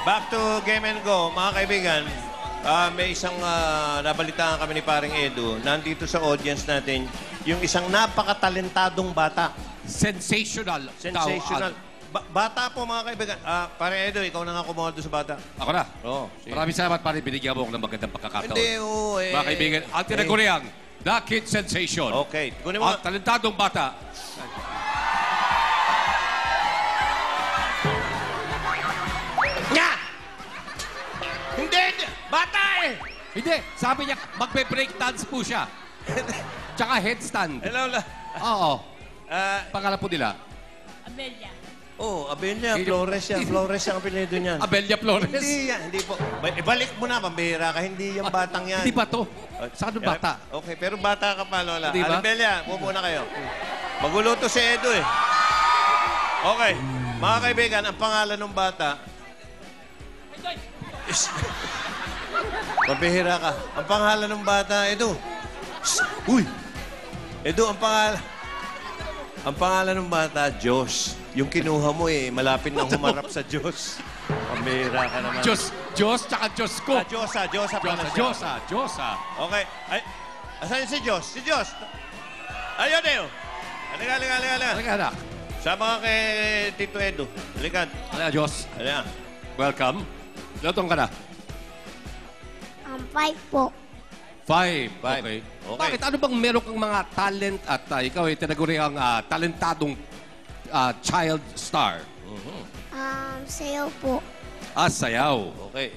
Back to Game and Go, mga kaibigan. May isang nabalitaan kami ni paring Edu. Nandito sa audience natin, yung isang napakatalentadong bata. Sensational. Sensational. Bata po, mga kaibigan. Paring Edu, ikaw na nga kumuha doon sa bata. Ako na. Oo. Maraming salamat, pare. Binigyan mo ako ng magandang pagkakataon. Hindi, oo. Mga kaibigan, ang tinaguriang The Kid Sensation. Okay. Kunin mo. Ang talentadong bata. Nga! Hindi! Bata eh! Hindi. Sabi niya, magbe-break dance po siya. Tsaka headstand. Hello, Oo. Pangalan po nila. Amelia. Abelia. Flores yan. Flores ang apelyido niyan. Abelia Flores. Hindi yan. Hindi po. Ibalik mo na, pambihira ka. Hindi yung batang yan. Hindi ba to? Saan yung bata? Okay, pero bata ka pa, Lola. Hindi ba? Abelia, pupo na kayo. Magulo to si Edu eh. Okay. Mga kaibigan, ang pangalan ng bata... Pambihira ka. Ang pangalan ng bata, Edu. Uy! Edu, ang pangalan... Ang pangalan ng bata, Diyos. Yung kinuha mo eh, malapit nang humarap sa Diyos. Pambihira ka naman. Diyos, tsaka Diyos ko. Diyosa pala siya. Diyosa. Okay. Ay, asan si Diyos? Si Diyos. Ayun eh. Halika. Halika, anak. Sama ka kay Tito Edu. Halika. Halika, Diyos. Halika. Welcome. Lutong ka na. 5 po. 5. Five. Okay. Okay. Bakit? Ano bang meron kang mga talent at ikaw ay tinaguriang talentadong child star? Sayaw po. Sayaw. Okay.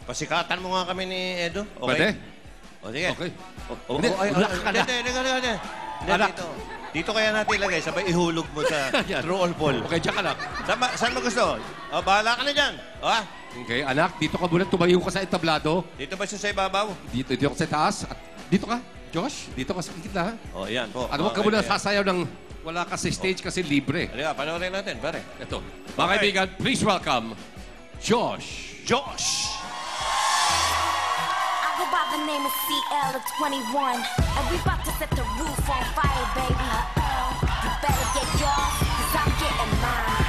Pasikatan mo nga kami ni Edu. Pwede? Okay? O, sige. Okay. Hindi, Wala ka na. Hindi. Anak. Dito kaya natin ilagay. Sabay ihulog mo sa Yan. true or false. Okay, diyan ka na. Saan mo gusto? Bahala ka na dyan. Okay, anak, dito ka muna. Tumayo ka sa entablado. Dito ba siya sa ibabaw? Dito ka sa taas. At dito ka, Josh. Dito ka sa gitna. O, yan po. Huwag ka muna sasayaw ng wala ka sa stage kasi libre. Halika, panoorin natin, pare. Ito. Mga kaibigan, please welcome, Josh. Josh! I go by the name of CL of 21, and we about to set the roof on fire, baby. You better get yours, cause I'm getting mine.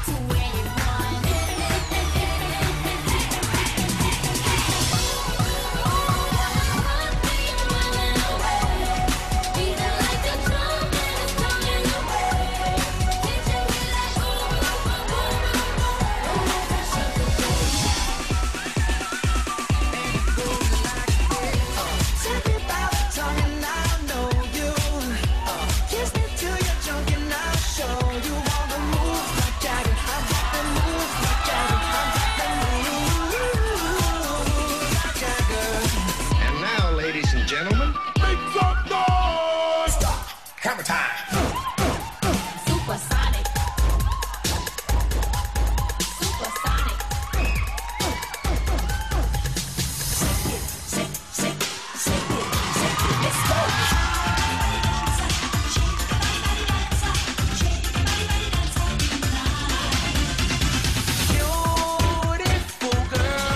To where you want. Beating like a drum and it's coming away. Teaching me like And now, ladies and gentlemen, make some noise! Hammer time! Supersonic. Supersonic. Shake it. Let's go. Beautiful girl!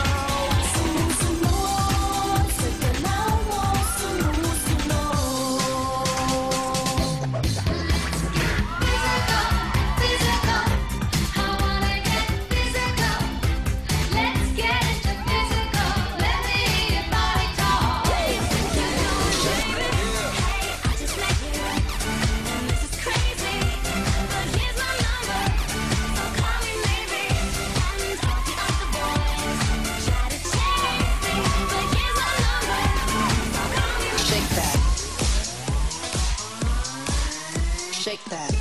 Shake that.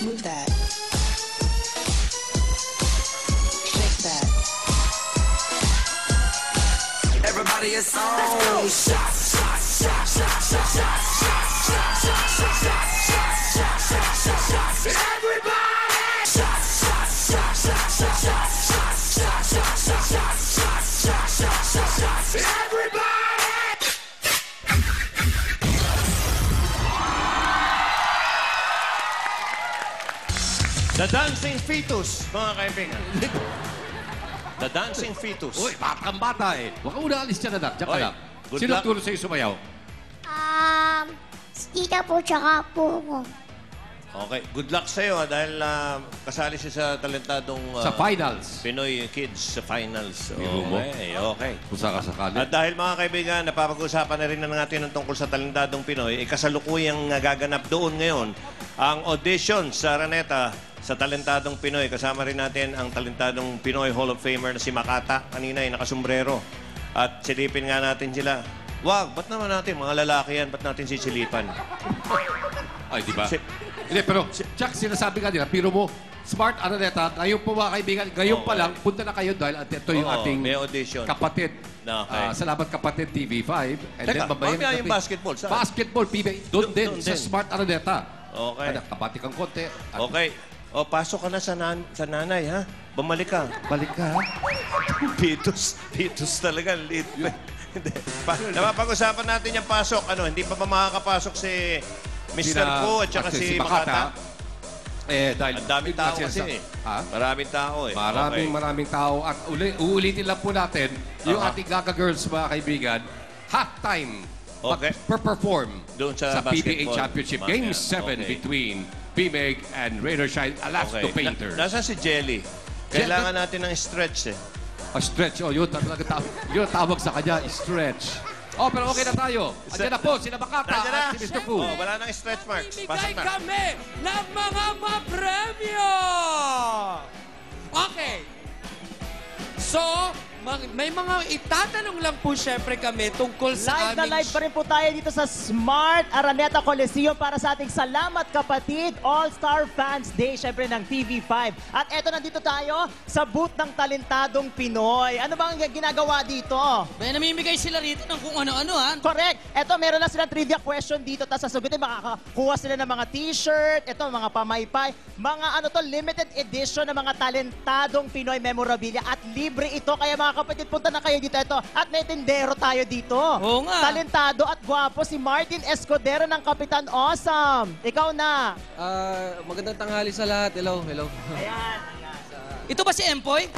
Move that. Shake that. Everybody is on! Let's go! The Dancing Fetus, mga kaibigan. The Dancing Fetus. Uy, batang bata eh. Huwag ka muna alis dyan, anak. Diyan ka Oy, lang. good Sino luck. turo sa'yo sumayaw? Si tita po, tsaka po ako. Okay. Good luck sa'yo dahil kasali siya sa talentadong Sa finals. Pinoy Kids sa finals. Biro mo? Okay. Kung sakasakali. At dahil mga kaibigan, napapag-usapan na rin na natin ng tungkol sa talentadong Pinoy, kasalukuyang gaganap doon ngayon ang audition sa Araneta sa talentadong Pinoy. Kasama rin natin ang talentadong Pinoy Hall of Famer na si Makata. Kanina ay nakasombrero. At silipin nga natin sila. Wag, ba't naman natin? Mga lalaki yan, ba't natin sisilipan? Ay, di ba? Si- Hindi, pero, Chuck, sinasabi ka nila, pero mo, Smart Araneta, ngayon po mga kaibigan, ngayon pa lang, punta na kayo dahil ito yung Oo, ating may audition. kapatid. Okay. Salamat kapatid TV5. And Teka, mamaya yung basketball, saan? Basketball, PBA, doon din, sa din. Smart Araneta. Okay. Ano, kapati kang konti. At Okay. O, pasok ka na sa nanay, ha? Bumalik ka. balik ka. Pitos talaga. Lit. Hindi. Napapag-usapan natin yung pasok. Ano, hindi pa ba makakapasok si Mr. Ko at saka si Makata? Dahil Ang daming tao kasi eh. Ha? Maraming tao eh. Maraming tao. At uulitin lang po natin yung Aha. ating Gaga Girls, mga kaibigan, halftime. Okay. Per-perform Doon sa PBA basketball. Championship Game 7 Okay. between PMEG and Raider Shine Alaska Painters. Nasaan si Jelly? Kailangan natin ng stretch eh. A stretch. Oh, yun talaga yun ang tawag sa kanya, stretch. Oh, pero okay na tayo. Andiyan na po, sina Makata Nandiyan na. at si Mr. Fu. Oh, wala nang stretch marks. Pasok Bibigay na. kami ng mga papremyo! Okay. So, may mga itatanong lang po syempre kami tungkol sa Live na live pa rin po tayo dito sa Smart Araneta Coliseum para sa ating Salamat Kapatid All-Star Fans Day, syempre ng TV5. At eto, nandito tayo sa booth ng talentadong Pinoy. Ano bang ginagawa dito? May namimigay sila rito ng kung ano-ano, ha? Correct. Eto, meron na silang trivia question dito. Tapos sasagutin, makakakuha sila ng mga t-shirt, eto, mga pamaypay, mga limited edition ng mga talentadong Pinoy memorabilia. At libre ito, kaya mga kapatid, punta na kayo dito. Ito. At may tindero tayo dito. Oo nga. Talentado at gwapo si Martin Escudero ng Kapitan Awesome. Ikaw na. Magandang tanghali sa lahat. Hello. Ayan. Ito ba si Empoy?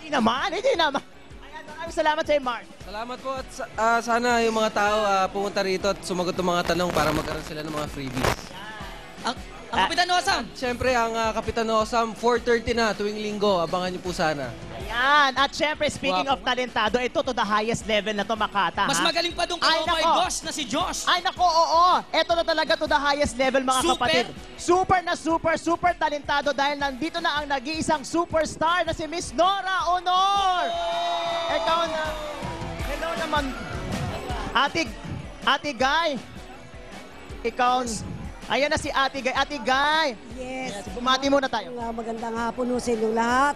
Hindi naman. Ayan, maraming salamat sa'yo, Mark. Salamat po at sana yung mga tao pumunta rito at sumagot ng mga tanong para magkaroon sila ng mga freebies. Ang Kapitan Osam. Siyempre, ang Kapitan Osam, 4:30 na tuwing linggo. Abangan niyo po sana. Ayan. At syempre, speaking of talentado, ito to the highest level na to, Makata. Mas ha? magaling pa doon Ay, kay my nako. boss na si Josh. Ay, nako, oo. Ito na talaga to the highest level, mga Super? kapatid. Super talentado dahil nandito na ang nag-iisang superstar na si Miss Nora Honor. Ikaw na. Hello naman. Ate Guy. Ikaw. Ayan na si Ate Guy. Ate Guy. Yes. Bumati muna tayo. Magandang hapon ho sa inyong lahat.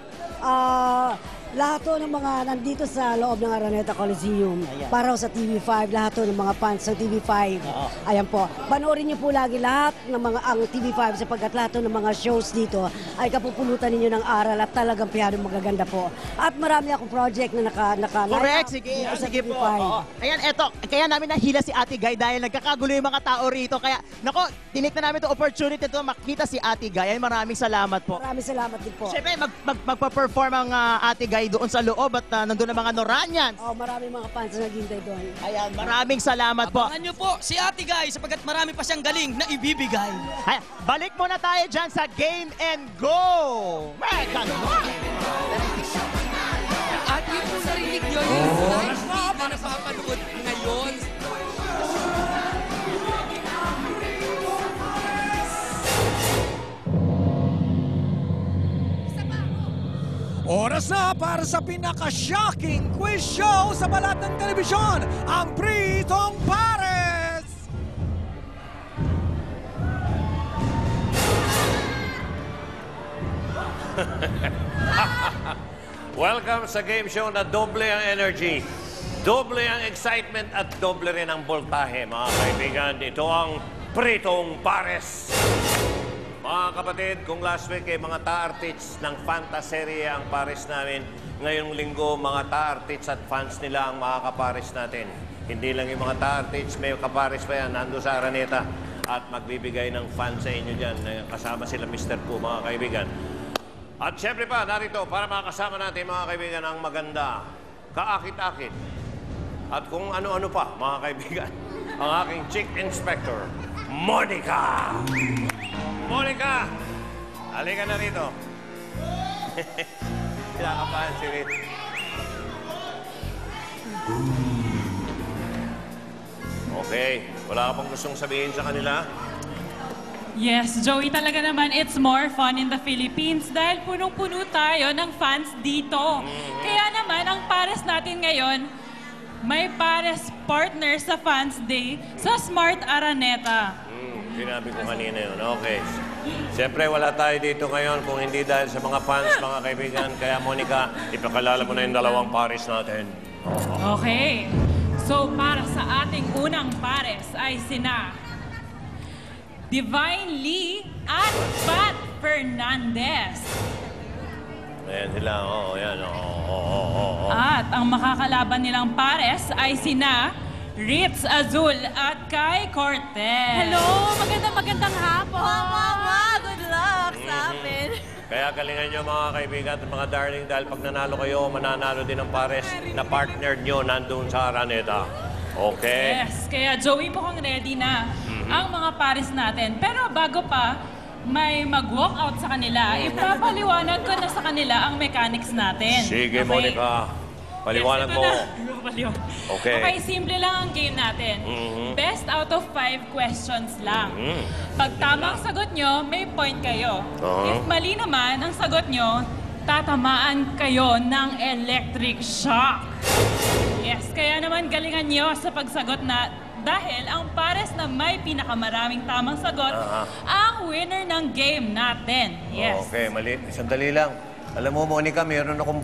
Lahat ho ng mga nandito sa loob ng Araneta Coliseum. Ayan. Para ho sa TV5, lahat ho ng mga fans ng TV5. Ayan po. Panoorin niyo po lagi lahat ng mga ang TV5 sapagkat lahat ho ng mga shows dito ay kapupulutan ninyo ng aral at talagang piyadong magaganda po. At marami akong project na naka Correct, sige. dito sa Sige po. TV5. Oo. Ayan, eto. Kaya namin nahila si Ate Guy dahil nagkakagulo yung mga tao rito. Kaya, nako, tinik na namin itong opportunity to makita si Ate Guy. Ay, maraming salamat po. Maraming salamat din po. Siyempre, magpa-perform ang Ate Guy doon sa loob at nandun ang mga Noranians. Oh, maraming mga fans na naghihintay doon. Ayan, maraming salamat po. Abangan niyo po si Ate Guy sapagkat marami pa siyang galing na ibibigay. Ay, balik muna tayo dyan sa Game and Go! American At yun po narinig nyo yung live feed na napapanood ngayon. Oras na para sa pinaka-shocking quiz show sa balat ng telebisyon, ang Pritong Pares! Welcome sa game show na doble ang energy, doble ang excitement at doble rin ang voltahe, mga kaibigan. Ito ang Pritong Pares. Mga kapatid, kung last week ay mga ta-artists ng Fantaserie ang pares namin, ngayong linggo mga ta-artists at fans nila ang makakapares natin. Hindi lang yung mga ta-artists, may kapares pa yan, nando sa Araneta. At magbibigay ng fans sa inyo dyan. Kasama sila Mr. Poo, mga kaibigan. At syempre pa, narito, para makasama natin, mga kaibigan, ang maganda, kaakit-akit, at kung ano-ano pa, mga kaibigan, ang aking Chick Inspector, Monica! Monica! Halika na rito. Kinakabahan si Rito. Okay. Wala ka pang gustong sabihin sa kanila? Yes, Joey, talaga naman, it's more fun in the Philippines dahil punong-puno tayo ng fans dito. Kaya naman, ang pares natin ngayon, may pares partner sa Fans Day sa Smart Araneta. Sinabi ko kanina yun. Okay. Siyempre, wala tayo dito ngayon kung hindi dahil sa mga fans, mga kaibigan. Kaya, Monica, ipakalala mo na yung dalawang pares natin. Okay. So, para sa ating unang pares ay sina Divine Lee at Pat Fernandez. Ayan sila. Oo, yan. Oo. At ang makakalaban nilang pares ay sina Ritz Azul at Kai Cortez. Hello! Magandang hapon! Mama! Good luck sa amin! Kaya galingan nyo mga kaibigan at mga darling dahil pag nanalo kayo, mananalo din ang pares na partner nyo nandun sa Araneta. Okay? Yes, kaya Joey, mukhang ready na ang mga pares natin. Pero bago pa, may mag-walk out sa kanila. Ipapaliwanag ko na sa kanila ang mechanics natin. Sige, Monica. Paliwanag yes, mo. Okay. Okay, simple lang ang game natin. Best out of 5 questions lang. Pag tamang sagot nyo, may point kayo. If mali naman ang sagot nyo, tatamaan kayo ng electric shock. Yes, kaya naman galingan nyo sa pagsagot na dahil ang pares na may pinakamaraming tamang sagot ang winner ng game natin. Yes. Okay, mali. Sandali lang. Alam mo, Monica, mayroon akong